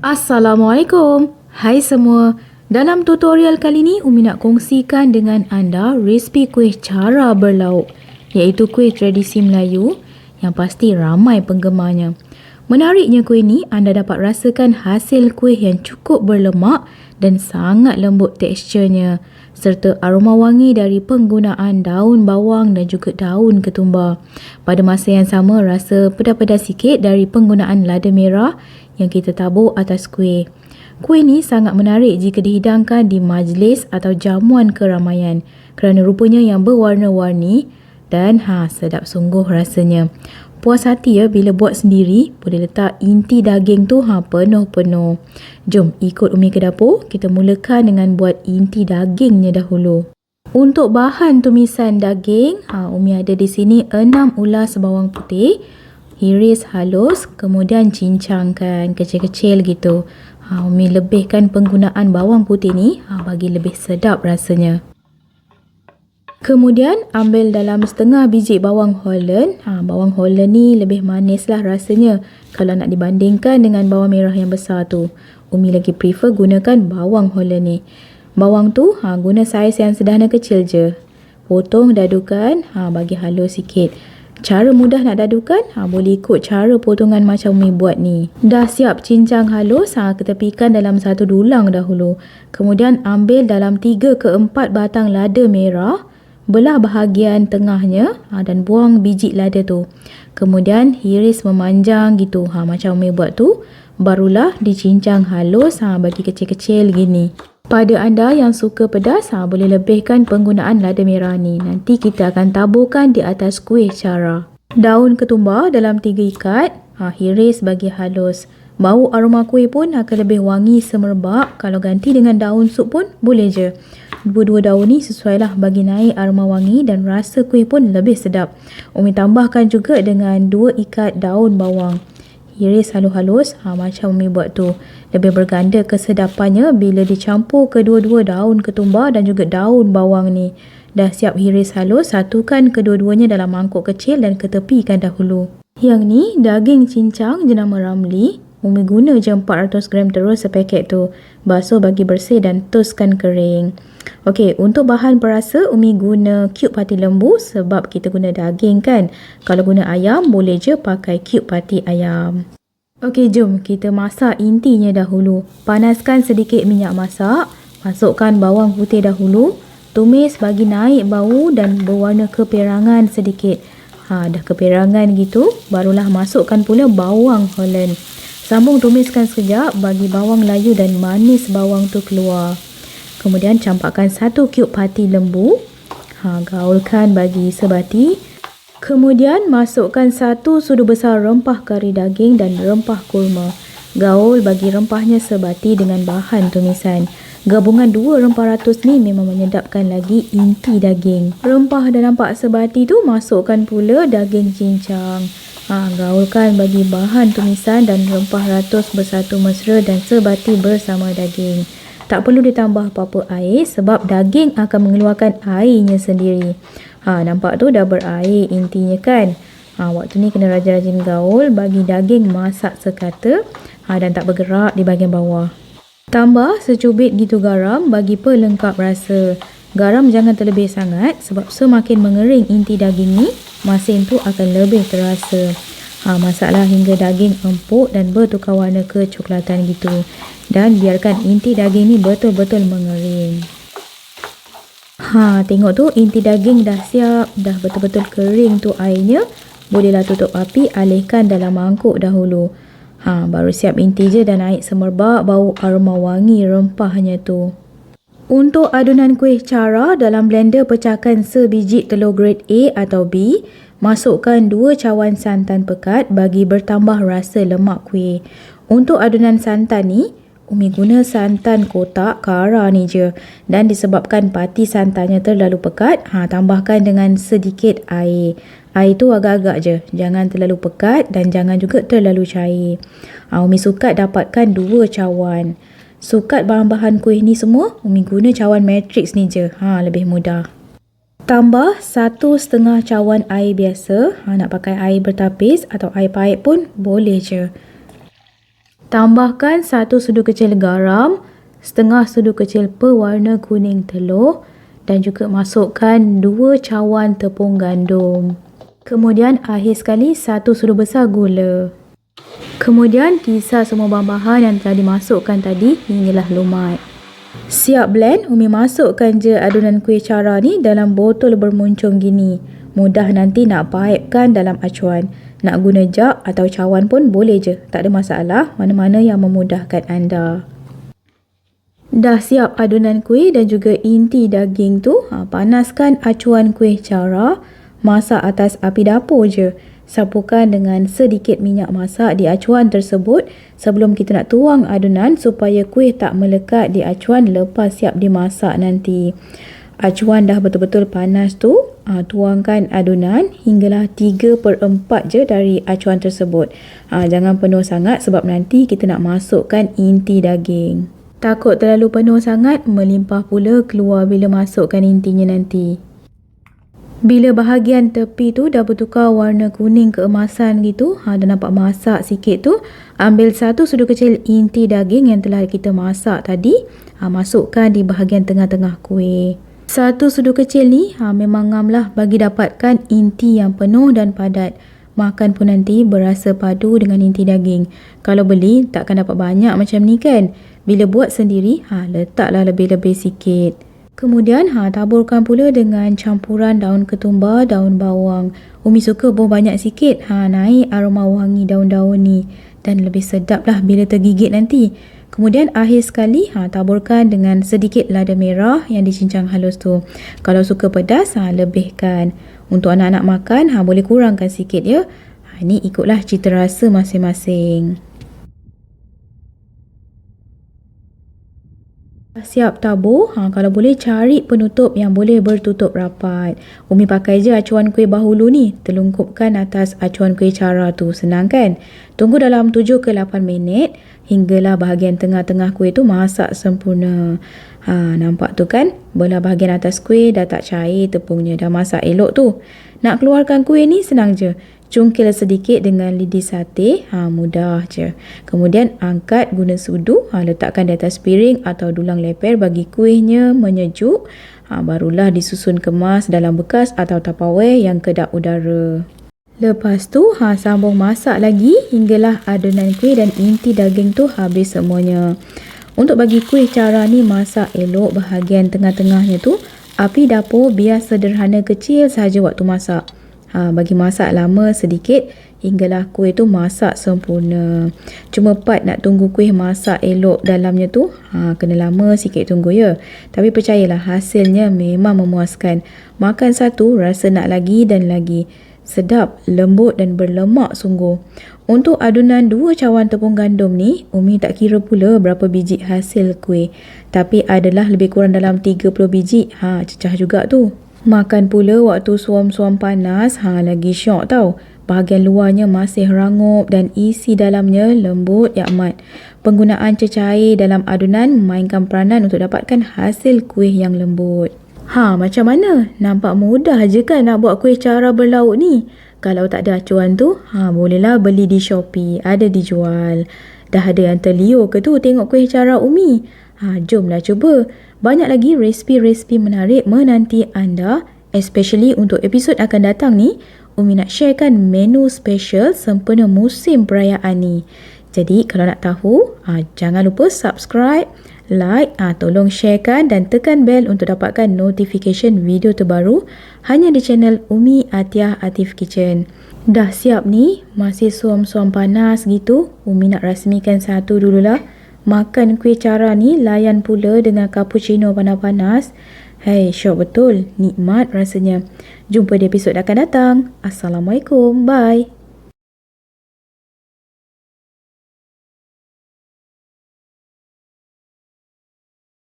Assalamualaikum. Hai semua. Dalam tutorial kali ni, Umi nak kongsikan dengan anda resipi kuih cara berlauk, iaitu kuih tradisi Melayu yang pasti ramai penggemarnya. Menariknya kuih ni, anda dapat rasakan hasil kuih yang cukup berlemak dan sangat lembut teksturnya, serta aroma wangi dari penggunaan daun bawang dan juga daun ketumbar. Pada masa yang sama, rasa pedas-pedas sikit dari penggunaan lada merah yang kita tabur atas kuih. Kuih ni sangat menarik jika dihidangkan di majlis atau jamuan keramaian kerana rupanya yang berwarna-warni dan sedap sungguh rasanya. Puas hati ya bila buat sendiri, boleh letak inti daging tu penuh-penuh. Jom ikut Umi ke dapur, kita mulakan dengan buat inti dagingnya dahulu. Untuk bahan tumisan daging, Umi ada di sini 6 ulas bawang putih, iris halus, kemudian cincangkan kecil-kecil gitu. Umi lebihkan penggunaan bawang putih ni bagi lebih sedap rasanya. Kemudian ambil dalam setengah biji bawang Holland. Bawang Holland ni lebih manis lah rasanya kalau nak dibandingkan dengan bawang merah yang besar tu. Umi lagi prefer gunakan bawang Holland ni. Bawang tu guna saiz yang sederhana kecil je. Potong, dadukan, bagi halus sikit. Cara mudah nak dadukan, boleh ikut cara potongan macam Umi buat ni. Dah siap cincang halus, ketepikan dalam satu dulang dahulu. Kemudian ambil dalam 3 ke 4 batang lada merah, belah bahagian tengahnya dan buang biji lada tu. Kemudian iris memanjang gitu, macam Umi buat tu. Barulah dicincang halus bagi kecil-kecil gini. Pada anda yang suka pedas, boleh lebihkan penggunaan lada merah ni. Nanti kita akan taburkan di atas kuih cara. Daun ketumbar dalam 3 ikat, iris bagi halus. Bau aroma kuih pun akan lebih wangi semerbak. Kalau ganti dengan daun sup pun boleh je. Dua-dua daun ni sesuai lah bagi naik aroma wangi dan rasa kuih pun lebih sedap. Umi tambahkan juga dengan 2 ikat daun bawang. Iris halus-halus macam Umi buat tu. Lebih berganda kesedapannya bila dicampur kedua-dua daun ketumbar dan juga daun bawang ni. Dah siap iris halus, satukan kedua-duanya dalam mangkuk kecil dan ketepikan dahulu. Yang ni daging cincang jenama Ramli. Umi guna je 400 gram terus sepaket tu. Basuh bagi bersih dan toskan kering. Okey, untuk bahan perasa Umi guna cube pati lembu sebab kita guna daging kan. Kalau guna ayam boleh je pakai cube pati ayam. Okey, jom kita masak intinya dahulu. Panaskan sedikit minyak masak. Masukkan bawang putih dahulu. Tumis bagi naik bau dan berwarna keperangan sedikit. Dah keperangan gitu, barulah masukkan pula bawang Holland. Sambung tumiskan sekejap bagi bawang layu dan manis bawang tu keluar. Kemudian campakkan 1 cube pati lembu. Gaulkan bagi sebati. Kemudian masukkan 1 sudu besar rempah kari daging dan rempah kurma. Gaul bagi rempahnya sebati dengan bahan tumisan. Gabungan 2 rempah ratus ni memang menyedapkan lagi inti daging. Rempah dah nampak sebati tu, masukkan pula daging cincang. Gaulkan bagi bahan tumisan dan rempah ratus bersatu mesra dan sebati bersama daging. Tak perlu ditambah apa-apa air sebab daging akan mengeluarkan airnya sendiri. Nampak tu dah berair intinya kan. Waktu ni kena rajin-rajin gaul bagi daging masak sekata dan tak bergerak di bahagian bawah. Tambah secubit gitu garam bagi pelengkap rasa. Garam jangan terlebih sangat sebab semakin mengering inti daging ni, masin tu akan lebih terasa. Masaklah hingga daging empuk dan bertukar warna kecoklatan gitu. Dan biarkan inti daging ni betul-betul mengering. Tengok tu inti daging dah siap, dah betul-betul kering tu airnya. Bolehlah tutup api, alihkan dalam mangkuk dahulu. Baru siap inti je dan naik semerbak bau aroma wangi rempahnya tu. Untuk adunan kuih cara, dalam blender pecahkan sebiji telur grade A atau B. Masukkan 2 cawan santan pekat bagi bertambah rasa lemak kuih. Untuk adunan santan ni, Umi guna santan kotak kara ni je. Dan disebabkan pati santannya terlalu pekat, tambahkan dengan sedikit air. Air tu agak-agak je, jangan terlalu pekat dan jangan juga terlalu cair. Umi sukat dapatkan 2 cawan. Sukat bahan-bahan kuih ni semua, Umi guna cawan matrix ni je, lebih mudah. Tambah 1,5 cawan air biasa. Nak pakai air bertapis atau air pahit pun boleh je. Tambahkan 1 sudu kecil garam, setengah sudu kecil pewarna kuning telur dan juga masukkan 2 cawan tepung gandum. Kemudian akhir sekali 1 sudu besar gula. Kemudian kisar semua bahan-bahan yang telah dimasukkan tadi hinggalah lumat. Siap blend, Umi masukkan je adunan kuih cara ni dalam botol bermuncung gini. Mudah nanti nak paipkan dalam acuan. Nak guna jug atau cawan pun boleh je. Tak ada masalah, mana-mana yang memudahkan anda. Dah siap adunan kuih dan juga inti daging tu. Panaskan acuan kuih cara. Masak atas api dapur je. Sapukan dengan sedikit minyak masak di acuan tersebut sebelum kita nak tuang adunan supaya kuih tak melekat di acuan lepas siap dimasak nanti. Acuan dah betul-betul panas tu, tuangkan adunan hinggalah 3/4 je dari acuan tersebut. Jangan penuh sangat sebab nanti kita nak masukkan inti daging. Takut terlalu penuh sangat, melimpah pula keluar bila masukkan intinya nanti. Bila bahagian tepi tu dah bertukar warna kuning keemasan gitu, dah nampak masak sikit tu, ambil 1 sudu kecil inti daging yang telah kita masak tadi, masukkan di bahagian tengah-tengah kuih. 1 sudu kecil ni memang ngam lah bagi dapatkan inti yang penuh dan padat. Makan pun nanti berasa padu dengan inti daging. Kalau beli takkan dapat banyak macam ni kan. Bila buat sendiri, letaklah lebih-lebih sikit. Kemudian taburkan pula dengan campuran daun ketumbar, daun bawang. Umi suka bawang banyak sikit, naik aroma wangi daun-daun ni dan lebih sedap lah bila tergigit nanti. Kemudian akhir sekali taburkan dengan sedikit lada merah yang dicincang halus tu. Kalau suka pedas lebihkan. Untuk anak-anak makan boleh kurangkan sikit ya. Ini ikutlah cita rasa masing-masing. Siap tabur, kalau boleh cari penutup yang boleh bertutup rapat. Umi pakai je acuan kuih bahulu ni, telungkupkan atas acuan kuih cara tu, senang kan? Tunggu dalam 7 ke 8 minit hinggalah bahagian tengah-tengah kuih tu masak sempurna. Nampak tu kan? Belah bahagian atas kuih dah tak cair tepungnya, dah masak elok tu. Nak keluarkan kuih ni senang je. Cungkil sedikit dengan lidi sate, mudah je. Kemudian angkat guna sudu, letakkan di atas piring atau dulang leper bagi kuihnya menyejuk. Barulah disusun kemas dalam bekas atau tupperware yang kedap udara. Lepas tu sambung masak lagi hinggalah adunan kuih dan inti daging tu habis semuanya. Untuk bagi kuih cara ni masak elok bahagian tengah-tengahnya tu, api dapur biar sederhana kecil sahaja waktu masak. Bagi masak lama sedikit hinggalah kuih tu masak sempurna. Cuma part nak tunggu kuih masak elok dalamnya tu kena lama sikit tunggu ya. Tapi percayalah hasilnya memang memuaskan. Makan satu rasa nak lagi dan lagi. Sedap, lembut dan berlemak sungguh. Untuk adunan 2 cawan tepung gandum ni, Umi tak kira pula berapa biji hasil kuih. Tapi adalah lebih kurang dalam 30 biji. Cecah juga tu. Makan pula waktu suam-suam panas, lagi syok tau. Bahagian luarnya masih rangup dan isi dalamnya lembut yakmat. Penggunaan cecair dalam adunan memainkan peranan untuk dapatkan hasil kuih yang lembut. Macam mana? Nampak mudah je kan nak buat kuih cara berlauk ni? Kalau tak ada acuan tu, bolehlah beli di Shopee, ada dijual. Dah ada yang terliur ke tu tengok kuih cara Umi? Jomlah cuba. Banyak lagi resipi-resipi menarik menanti anda, especially untuk episod akan datang ni. Umi nak sharekan menu special sempena musim perayaan ni. Jadi kalau nak tahu, jangan lupa subscribe, like, tolong sharekan dan tekan bell untuk dapatkan notification video terbaru hanya di channel Umi Atiyah Atif Kitchen. Dah siap ni, masih suam-suam panas gitu. Umi nak rasmikan satu dululah. Makan kuih cara ni layan pula dengan cappuccino panas-panas. Syok betul, nikmat rasanya. Jumpa di episod akan datang. Assalamualaikum, bye.